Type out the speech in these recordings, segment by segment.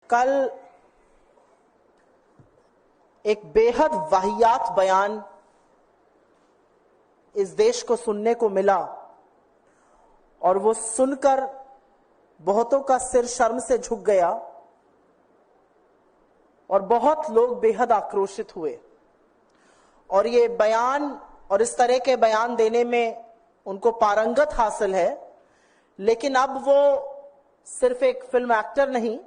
कल एक बेहद वाहियात बयान इस देश को सुनने को मिला और वो सुनकर बहुतों का सिर शर्म से झुक गया और बहुत लोग बेहद आक्रोशित हुए। और ये बयान और इस तरह के बयान देने में उनको पारंगत हासिल है, लेकिन अब वो सिर्फ एक फिल्म एक्टर नहीं,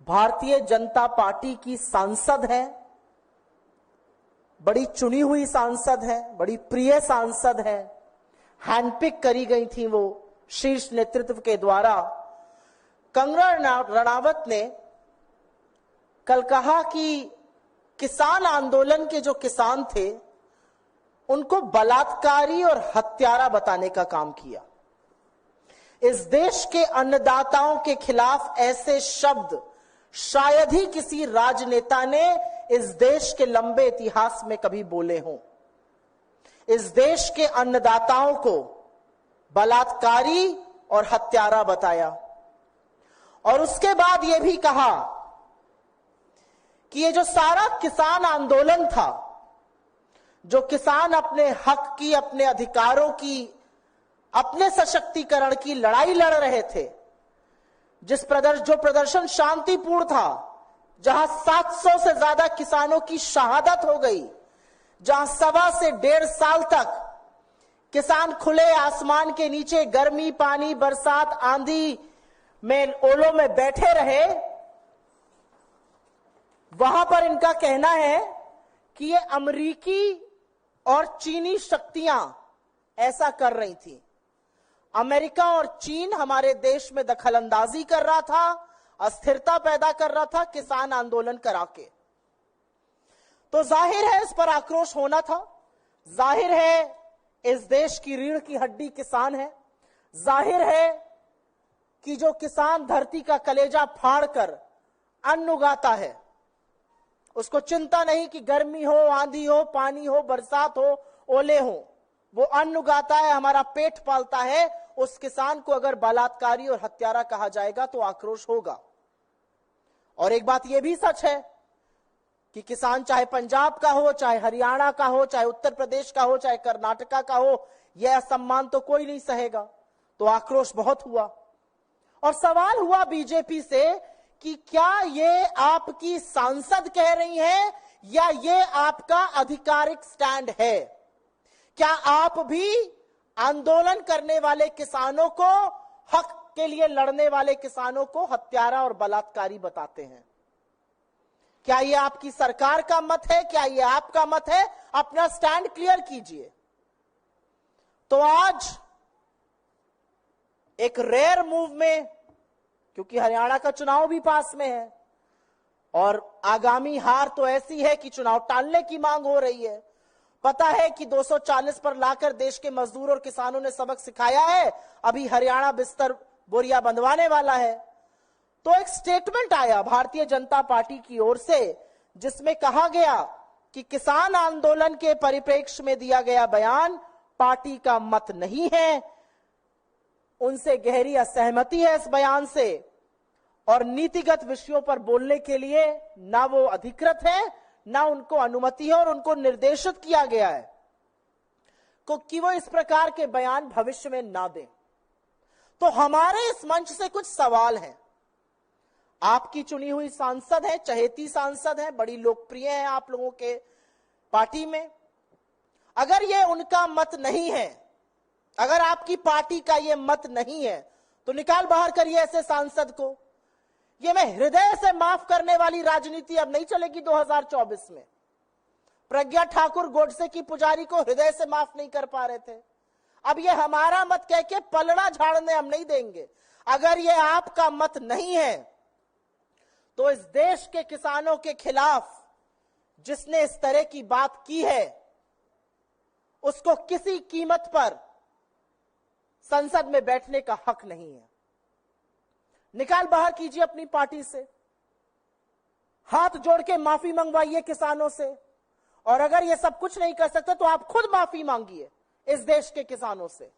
भारतीय जनता पार्टी की सांसद हैं, बड़ी चुनी हुई सांसद हैं, बड़ी प्रिय सांसद हैं, हैंडपिक करी गई थी वो शीर्ष नेतृत्व के द्वारा। कंगना रणावत ने कल कहा कि किसान आंदोलन के जो किसान थे उनको बलात्कारी और हत्यारा बताने का काम किया। इस देश के अन्नदाताओं के खिलाफ ऐसे शब्द शायद ही किसी राजनेता ने इस देश के लंबे इतिहास में कभी बोले हों। इस देश के अन्नदाताओं को बलात्कारी और हत्यारा बताया और उसके बाद यह भी कहा कि ये जो सारा किसान आंदोलन था, जो किसान अपने हक की, अपने अधिकारों की, अपने सशक्तिकरण की लड़ाई लड़ रहे थे, जो प्रदर्शन शांतिपूर्ण था, जहां 700 से ज्यादा किसानों की शहादत हो गई, जहां 1.25 से 1.5 साल तक किसान खुले आसमान के नीचे गर्मी, पानी, बरसात, आंधी में, ओलों में बैठे रहे, वहां पर इनका कहना है कि ये अमेरिकी और चीनी शक्तियां ऐसा कर रही थी। अमेरिका और चीन हमारे देश में दखलंदाजी कर रहा था, अस्थिरता पैदा कर रहा था किसान आंदोलन करा के। तो जाहिर है इस पर आक्रोश होना था। जाहिर है इस देश की रीढ़ की हड्डी किसान है। जाहिर है कि जो किसान धरती का कलेजा फाड़कर अन्न उगाता है, उसको चिंता नहीं कि गर्मी हो, आंधी हो, पानी हो, बरसात हो, ओले हो, वो अन्न उगाता है, हमारा पेट पालता है। उस किसान को अगर बलात्कारी और हत्यारा कहा जाएगा तो आक्रोश होगा। और एक बात यह भी सच है कि किसान चाहे पंजाब का हो, चाहे हरियाणा का हो, चाहे उत्तर प्रदेश का हो, चाहे कर्नाटका का हो, यह असम्मान तो कोई नहीं सहेगा। तो आक्रोश बहुत हुआ और सवाल हुआ बीजेपी से कि क्या ये आपकी सांसद कह रही हैं या ये आपका आधिकारिक स्टैंड है? क्या आप भी आंदोलन करने वाले किसानों को, हक के लिए लड़ने वाले किसानों को हत्यारा और बलात्कारी बताते हैं? क्या ये आपकी सरकार का मत है? क्या ये आपका मत है? अपना स्टैंड क्लियर कीजिए। तो आज एक रेयर मूव में, क्योंकि हरियाणा का चुनाव भी पास में है और आगामी हार तो ऐसी है कि चुनाव टालने की मांग हो रही है। पता है कि 240 पर लाकर देश के मजदूर और किसानों ने सबक सिखाया है, अभी हरियाणा बिस्तर बोरिया बंधवाने वाला है। तो एक स्टेटमेंट आया भारतीय जनता पार्टी की ओर से, जिसमें कहा गया कि किसान आंदोलन के परिप्रेक्ष्य में दिया गया बयान पार्टी का मत नहीं है, उनसे गहरी असहमति है इस बयान से और नीतिगत विषयों पर बोलने के लिए ना वो अधिकृत है, ना उनको अनुमति है और उनको निर्देशित किया गया है कि वो इस प्रकार के बयान भविष्य में ना दें। तो हमारे इस मंच से कुछ सवाल हैं। आपकी चुनी हुई सांसद है, चहेती सांसद है, बड़ी लोकप्रिय है आप लोगों के पार्टी में। अगर ये उनका मत नहीं है, अगर आपकी पार्टी का ये मत नहीं है, तो निकाल बाहर करिए ऐसे सांसद को। ये मैं हृदय से माफ करने वाली राजनीति अब नहीं चलेगी 2024 में। प्रज्ञा ठाकुर गोडसे की पुजारी को हृदय से माफ नहीं कर पा रहे थे, अब ये हमारा मत कह के पलड़ा झाड़ने हम नहीं देंगे। अगर ये आपका मत नहीं है तो इस देश के किसानों के खिलाफ जिसने इस तरह की बात की है उसको किसी कीमत पर संसद में बैठने का हक नहीं है। निकाल बाहर कीजिए अपनी पार्टी से, हाथ जोड़ के माफी मंगवाइए किसानों से, और अगर ये सब कुछ नहीं कर सकते तो आप खुद माफी मांगिए इस देश के किसानों से।